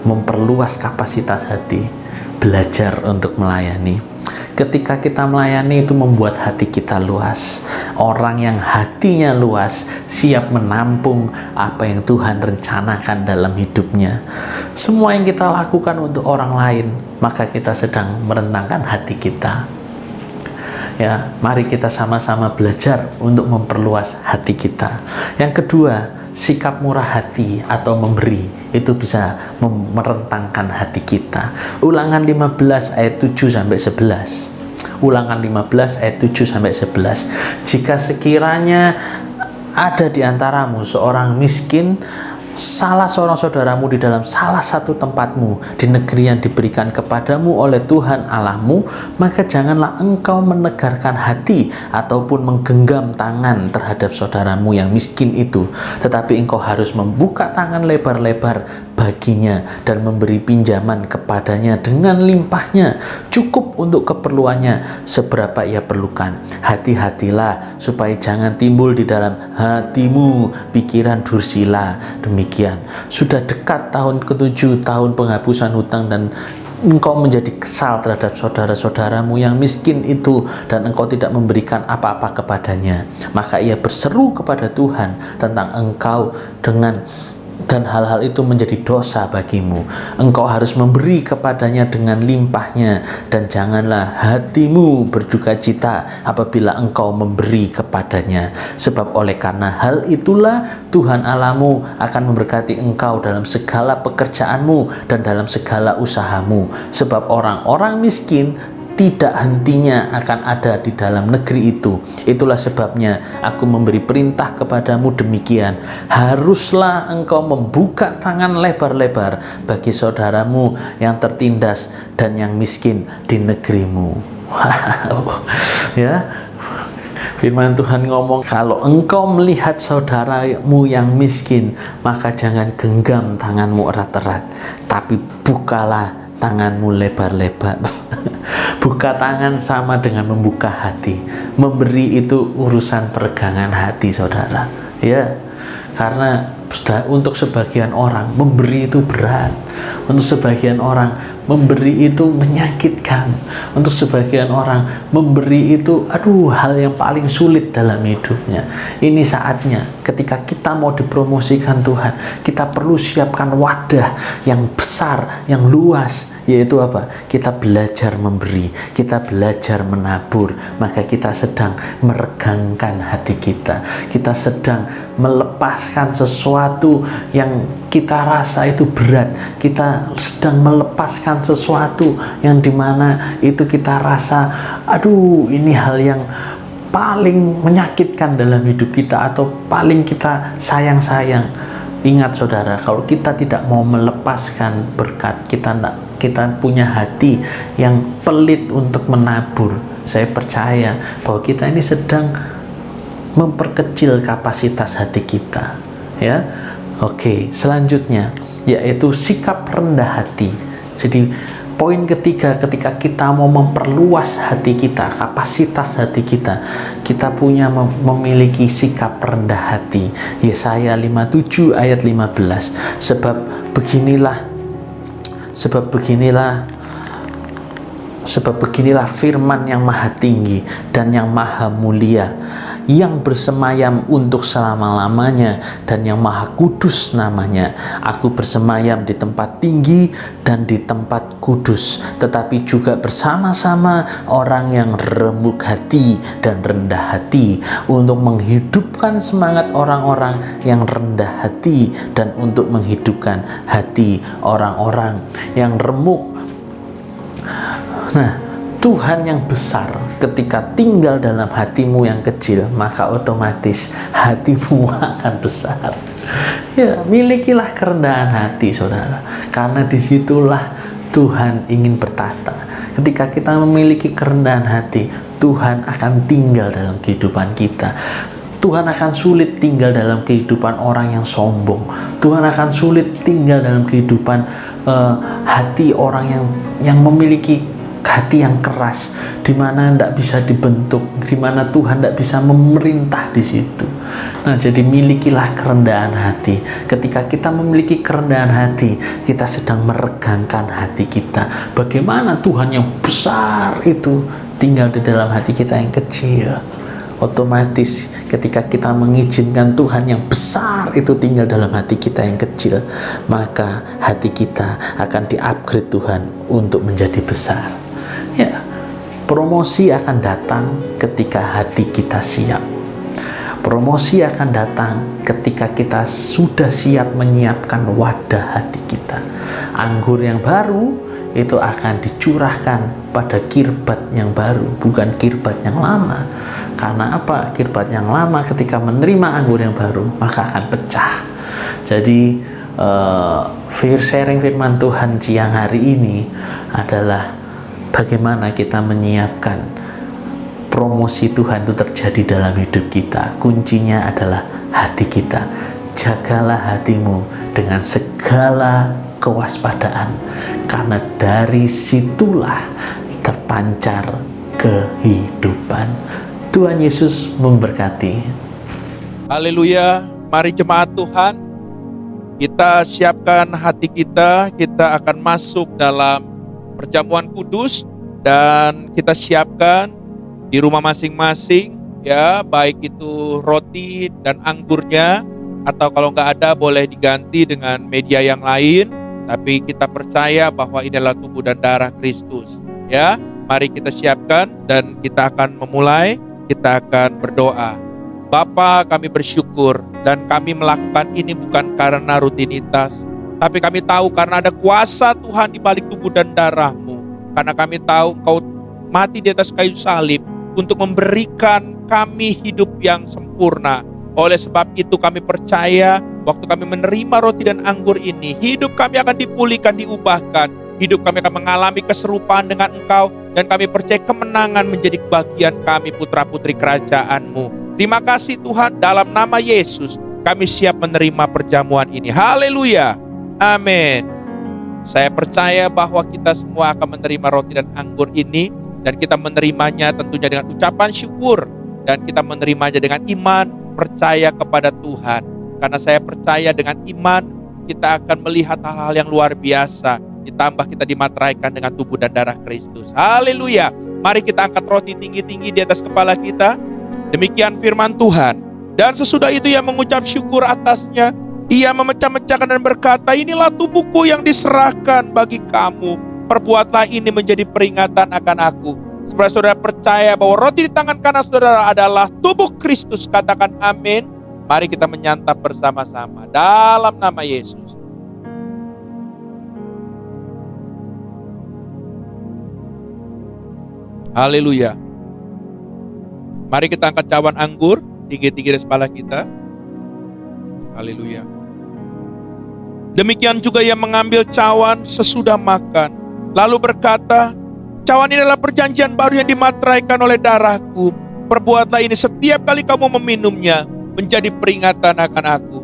memperluas kapasitas hati, belajar untuk melayani. Ketika kita melayani itu membuat hati kita luas. Orang yang hatinya luas siap menampung apa yang Tuhan rencanakan dalam hidupnya. Semua yang kita lakukan untuk orang lain, maka kita sedang merentangkan hati kita. Ya, mari kita sama-sama belajar untuk memperluas hati kita. Yang kedua, sikap murah hati atau memberi itu bisa merentangkan hati kita. Ulangan 15 ayat 7-11. Ulangan 15 ayat 7-11. Jika sekiranya ada di antaramu seorang miskin, salah seorang saudaramu di dalam salah satu tempatmu di negeri yang diberikan kepadamu oleh Tuhan Allahmu, maka janganlah engkau menegarkan hati ataupun menggenggam tangan terhadap saudaramu yang miskin itu, tetapi engkau harus membuka tangan lebar-lebar baginya dan memberi pinjaman kepadanya dengan limpahnya, cukup untuk keperluannya seberapa ia perlukan. Hati-hatilah supaya jangan timbul di dalam hatimu pikiran dursila. Demikian, sudah dekat tahun ke-7, tahun penghapusan hutang, dan engkau menjadi kesal terhadap saudara-saudaramu yang miskin itu dan engkau tidak memberikan apa-apa kepadanya. Maka ia berseru kepada Tuhan tentang engkau dan hal-hal itu menjadi dosa bagimu. Engkau harus memberi kepadanya dengan limpahnya, dan janganlah hatimu berduka cita apabila engkau memberi kepadanya. Sebab oleh karena hal itulah Tuhan Allahmu akan memberkati engkau dalam segala pekerjaanmu dan dalam segala usahamu. Sebab orang-orang miskin tidak hentinya akan ada di dalam negeri itu. Itulah sebabnya aku memberi perintah kepadamu demikian. Haruslah engkau membuka tangan lebar-lebar bagi saudaramu yang tertindas dan yang miskin di negerimu. Wow. Ya, firman Tuhan ngomong, kalau engkau melihat saudaramu yang miskin, maka jangan genggam tanganmu erat-erat, tapi bukalah tanganmu lebar-lebar. Buka tangan sama dengan membuka hati. Memberi itu urusan peregangan hati, saudara. Ya, karena untuk sebagian orang memberi itu berat. Untuk sebagian orang memberi itu menyakitkan. Untuk sebagian orang memberi itu hal yang paling sulit dalam hidupnya. Ini saatnya ketika kita mau dipromosikan Tuhan, kita perlu siapkan wadah yang besar, yang luas, yaitu apa? Kita belajar memberi, kita belajar menabur, maka kita sedang meregangkan hati kita. Kita sedang melepaskan sesuatu yang kita rasa itu berat. Kita sedang melepaskan sesuatu yang dimana itu kita rasa, ini hal yang paling menyakitkan dalam hidup kita atau paling kita sayang-sayang. Ingat saudara, kalau kita tidak mau melepaskan berkat, kita punya hati yang pelit untuk menabur, saya percaya bahwa kita ini sedang memperkecil kapasitas hati kita. Ya, oke, selanjutnya yaitu sikap rendah hati. Jadi poin ketiga, ketika kita mau memperluas hati kita, kapasitas hati kita, kita punya memiliki sikap rendah hati. Yesaya 57 ayat 15. Sebab beginilah firman yang maha tinggi dan yang maha mulia, yang bersemayam untuk selama-lamanya dan yang maha kudus namanya. Aku bersemayam di tempat tinggi dan di tempat kudus, tetapi juga bersama-sama orang yang remuk hati dan rendah hati, untuk menghidupkan semangat orang-orang yang rendah hati dan untuk menghidupkan hati orang-orang yang remuk. Nah, Tuhan yang besar ketika tinggal dalam hatimu yang kecil, maka otomatis hatimu akan besar. Ya, milikilah kerendahan hati, saudara, karena disitulah Tuhan ingin bertata. Ketika kita memiliki kerendahan hati, Tuhan akan tinggal dalam kehidupan kita. Tuhan akan sulit tinggal dalam kehidupan orang yang sombong. Tuhan akan sulit tinggal dalam kehidupan hati orang yang memiliki hati yang keras, di mana tidak bisa dibentuk, di mana Tuhan tidak bisa memerintah di situ. Nah, jadi milikilah kerendahan hati. Ketika kita memiliki kerendahan hati, kita sedang meregangkan hati kita. Bagaimana Tuhan yang besar itu tinggal di dalam hati kita yang kecil? Otomatis ketika kita mengizinkan Tuhan yang besar itu tinggal dalam hati kita yang kecil, maka hati kita akan di-upgrade Tuhan untuk menjadi besar. Ya, promosi akan datang ketika hati kita siap. Promosi akan datang ketika kita sudah siap menyiapkan wadah hati kita. Anggur yang baru itu akan dicurahkan pada kirbat yang baru, bukan kirbat yang lama. Karena apa? Kirbat yang lama ketika menerima anggur yang baru, maka akan pecah. Jadi sharing firman Tuhan siang hari ini adalah bagaimana kita menyiapkan promosi Tuhan itu terjadi dalam hidup kita. Kuncinya adalah hati kita. Jagalah hatimu dengan segala kewaspadaan, karena dari situlah terpancar kehidupan. Tuhan Yesus memberkati. Haleluya. Mari jemaat Tuhan, kita siapkan hati kita. Kita akan masuk dalam perjamuan kudus, dan kita siapkan di rumah masing-masing, ya, baik itu roti dan anggurnya, atau kalau nggak ada boleh diganti dengan media yang lain. Tapi kita percaya bahwa ini adalah tubuh dan darah Kristus. Ya, mari kita siapkan dan kita akan memulai. Kita akan berdoa. Bapa, kami bersyukur dan kami melakukan ini bukan karena rutinitas, tapi kami tahu karena ada kuasa Tuhan di balik tubuh dan darah-Mu. Karena kami tahu Engkau mati di atas kayu salib untuk memberikan kami hidup yang sempurna. Oleh sebab itu kami percaya waktu kami menerima roti dan anggur ini, hidup kami akan dipulihkan, diubahkan. Hidup kami akan mengalami keserupaan dengan Engkau, dan kami percaya kemenangan menjadi bagian kami, putra-putri kerajaan-Mu. Terima kasih Tuhan, dalam nama Yesus kami siap menerima perjamuan ini. Haleluya. Amin. Saya percaya bahwa kita semua akan menerima roti dan anggur ini, dan kita menerimanya tentunya dengan ucapan syukur, dan kita menerimanya dengan iman, percaya kepada Tuhan. Karena saya percaya dengan iman kita akan melihat hal-hal yang luar biasa, ditambah kita dimateraikan dengan tubuh dan darah Kristus. Haleluya. Mari kita angkat roti tinggi-tinggi di atas kepala kita. Demikian firman Tuhan. Dan sesudah itu ia mengucap syukur atasnya. Ia memecah-mecahkan dan berkata, inilah tubuhku yang diserahkan bagi kamu. Perbuatlah ini menjadi peringatan akan aku. Supaya saudara percaya bahwa roti di tangan kanan saudara adalah tubuh Kristus. Katakan amin. Mari kita menyantap bersama-sama dalam nama Yesus. Haleluya. Mari kita angkat cawan anggur tinggi-tinggi di kepala kita. Haleluya. Demikian juga ia mengambil cawan sesudah makan, lalu berkata, cawan ini adalah perjanjian baru yang dimateraikan oleh darahku. Perbuatlah ini setiap kali kamu meminumnya, menjadi peringatan akan aku.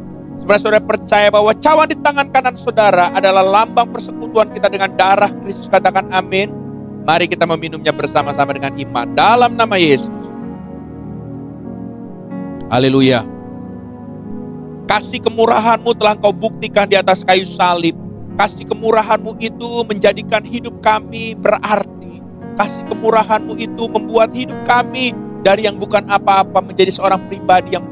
Sebenarnya saudara percaya bahwa cawan di tangan kanan saudara adalah lambang persekutuan kita dengan darah Kristus. Katakan amin. Mari kita meminumnya bersama-sama dengan iman dalam nama Yesus. Haleluya. Kasih kemurahan-Mu telah Engkau buktikan di atas kayu salib. Kasih kemurahan-Mu itu menjadikan hidup kami berarti. Kasih kemurahan-Mu itu membuat hidup kami dari yang bukan apa-apa menjadi seorang pribadi yang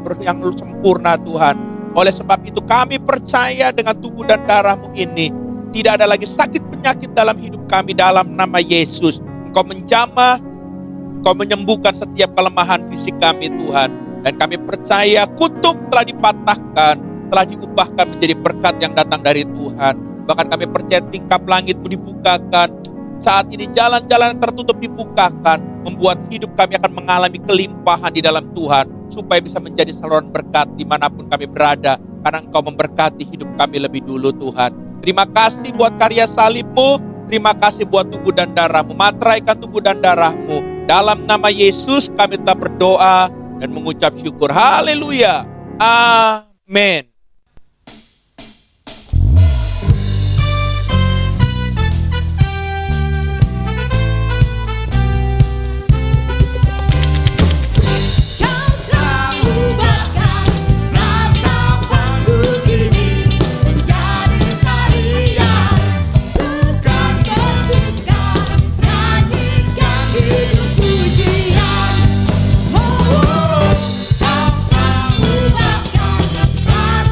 sempurna Tuhan. Oleh sebab itu kami percaya dengan tubuh dan darah-Mu ini. Tidak ada lagi sakit penyakit dalam hidup kami dalam nama Yesus. Engkau menjamah, Engkau menyembuhkan setiap kelemahan fisik kami Tuhan. Dan kami percaya kutuk telah dipatahkan, telah diubahkan menjadi berkat yang datang dari Tuhan. Bahkan kami percaya tingkap langit-Mu dibukakan. Saat ini jalan-jalan tertutup dibukakan, membuat hidup kami akan mengalami kelimpahan di dalam Tuhan, supaya bisa menjadi saluran berkat dimanapun kami berada, karena Engkau memberkati hidup kami lebih dulu Tuhan. Terima kasih buat karya salib-Mu, terima kasih buat tubuh dan darah-Mu, materaikan tubuh dan darah-Mu. Dalam nama Yesus kami telah berdoa dan mengucap syukur. Haleluya. Amin. Kau telah ubahkan ratapanku kini menjadi tarian. Bukan bersuka nyanyikan hidup pujian. Oh, kau telah ubahkan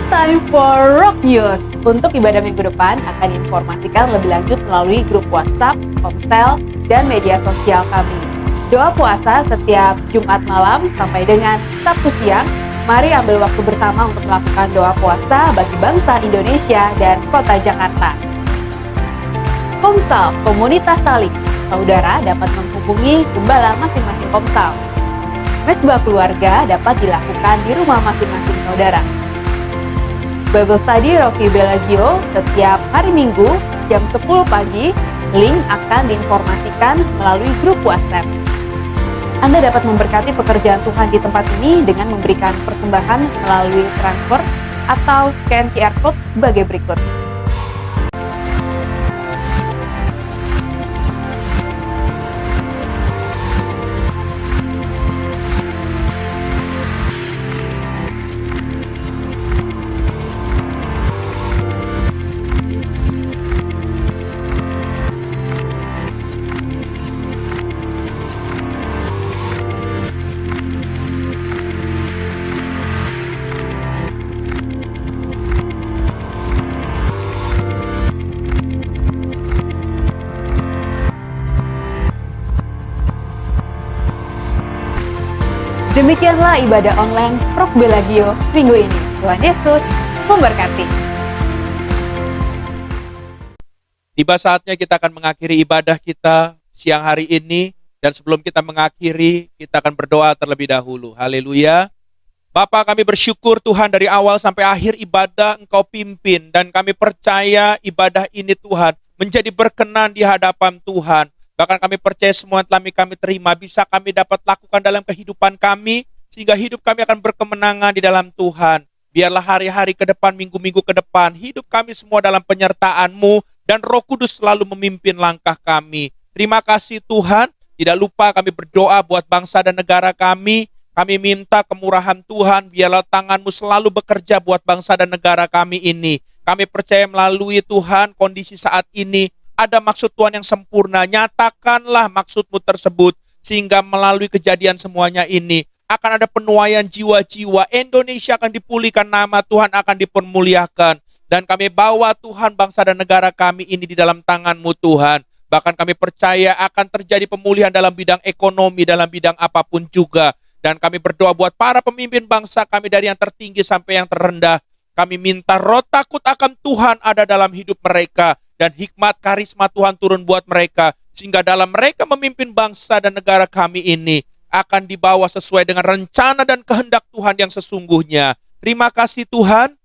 time for Rock News. Untuk ibadah minggu depan akan diinformasikan lebih lanjut melalui grup WhatsApp, Komsel, dan media sosial kami. Doa puasa setiap Jumat malam sampai dengan Sabtu siang. Mari ambil waktu bersama untuk melakukan doa puasa bagi bangsa Indonesia dan kota Jakarta. Komsel, komunitas saling. Saudara dapat menghubungi gembala masing-masing Komsel. Mesbah keluarga dapat dilakukan di rumah masing-masing saudara. Bible Study Rocky Bellagio setiap hari Minggu jam 10 pagi. Link akan diinformasikan melalui grup WhatsApp. Anda dapat memberkati pekerjaan Tuhan di tempat ini dengan memberikan persembahan melalui transfer atau scan QR Code sebagai berikut. Demikianlah ibadah online Rock Bellagio minggu ini. Tuhan Yesus memberkati. Tiba saatnya kita akan mengakhiri ibadah kita siang hari ini. Dan sebelum kita mengakhiri, kita akan berdoa terlebih dahulu. Haleluya. Bapa, kami bersyukur Tuhan dari awal sampai akhir ibadah Engkau pimpin. Dan kami percaya ibadah ini Tuhan menjadi berkenan di hadapan Tuhan. Bahkan kami percaya semua yang telah kami terima bisa kami dapat lakukan dalam kehidupan kami. Sehingga hidup kami akan berkemenangan di dalam Tuhan. Biarlah hari-hari ke depan, minggu-minggu ke depan, hidup kami semua dalam penyertaan-Mu. Dan Roh Kudus selalu memimpin langkah kami. Terima kasih Tuhan. Tidak lupa kami berdoa buat bangsa dan negara kami. Kami minta kemurahan Tuhan. Biarlah tangan-Mu selalu bekerja buat bangsa dan negara kami ini. Kami percaya melalui Tuhan kondisi saat ini. Ada maksud Tuhan yang sempurna, nyatakanlah maksud-Mu tersebut, sehingga melalui kejadian semuanya ini, akan ada penuaian jiwa-jiwa, Indonesia akan dipulihkan, nama Tuhan akan dipermuliakan, dan kami bawa Tuhan bangsa dan negara kami ini di dalam tangan-Mu Tuhan. Bahkan kami percaya akan terjadi pemulihan dalam bidang ekonomi, dalam bidang apapun juga, dan kami berdoa buat para pemimpin bangsa kami dari yang tertinggi sampai yang terendah. Kami minta roh takut akan Tuhan ada dalam hidup mereka, dan hikmat karisma Tuhan turun buat mereka, sehingga dalam mereka memimpin bangsa dan negara kami ini akan dibawa sesuai dengan rencana dan kehendak Tuhan yang sesungguhnya. Terima kasih Tuhan.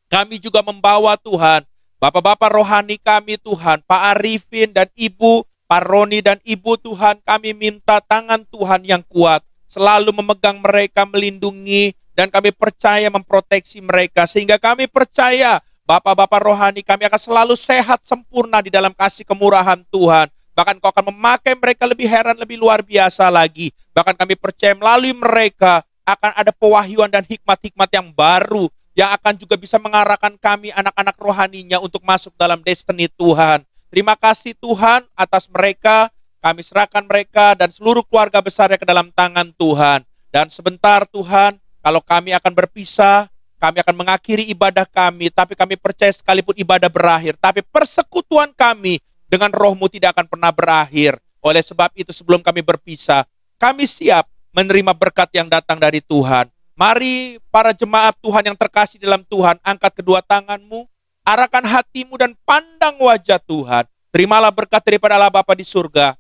Kami juga membawa Tuhan Bapak-bapak rohani kami Tuhan, Pak Arifin dan Ibu, Pak Roni dan Ibu Tuhan, kami minta tangan Tuhan yang kuat selalu memegang mereka, melindungi, dan kami percaya memproteksi mereka, sehingga kami percaya Bapak-bapak rohani kami akan selalu sehat sempurna di dalam kasih kemurahan Tuhan. Bahkan Kau akan memakai mereka lebih heran, lebih luar biasa lagi. Bahkan kami percaya melalui mereka akan ada pewahyuan dan hikmat-hikmat yang baru, yang akan juga bisa mengarahkan kami anak-anak rohaninya untuk masuk dalam destiny Tuhan. Terima kasih Tuhan atas mereka, kami serahkan mereka dan seluruh keluarga besarnya ke dalam tangan Tuhan. Dan sebentar Tuhan, kalau kami akan berpisah, kami akan mengakhiri ibadah kami, tapi kami percaya sekalipun ibadah berakhir, tapi persekutuan kami dengan Roh-Mu tidak akan pernah berakhir. Oleh sebab itu sebelum kami berpisah, kami siap menerima berkat yang datang dari Tuhan. Mari para jemaat Tuhan yang terkasih dalam Tuhan, angkat kedua tanganmu, arahkan hatimu dan pandang wajah Tuhan. Terimalah berkat daripada Allah Bapa di surga.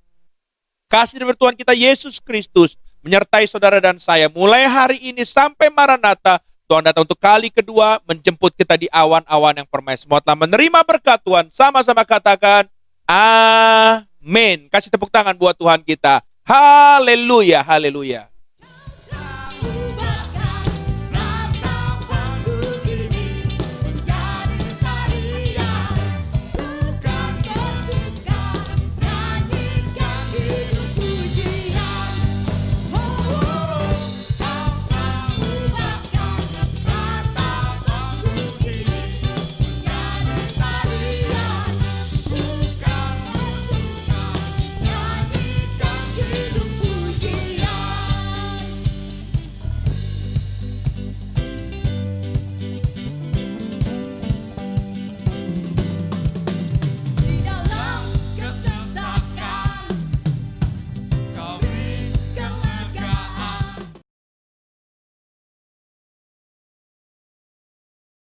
Kasih dari Tuhan kita Yesus Kristus menyertai saudara dan saya mulai hari ini sampai Maranatha. Tuhan datang untuk kali kedua menjemput kita di awan-awan yang permai. Semua telah menerima berkat Tuhan. Sama-sama katakan amin. Kasih tepuk tangan buat Tuhan kita. Haleluya, haleluya.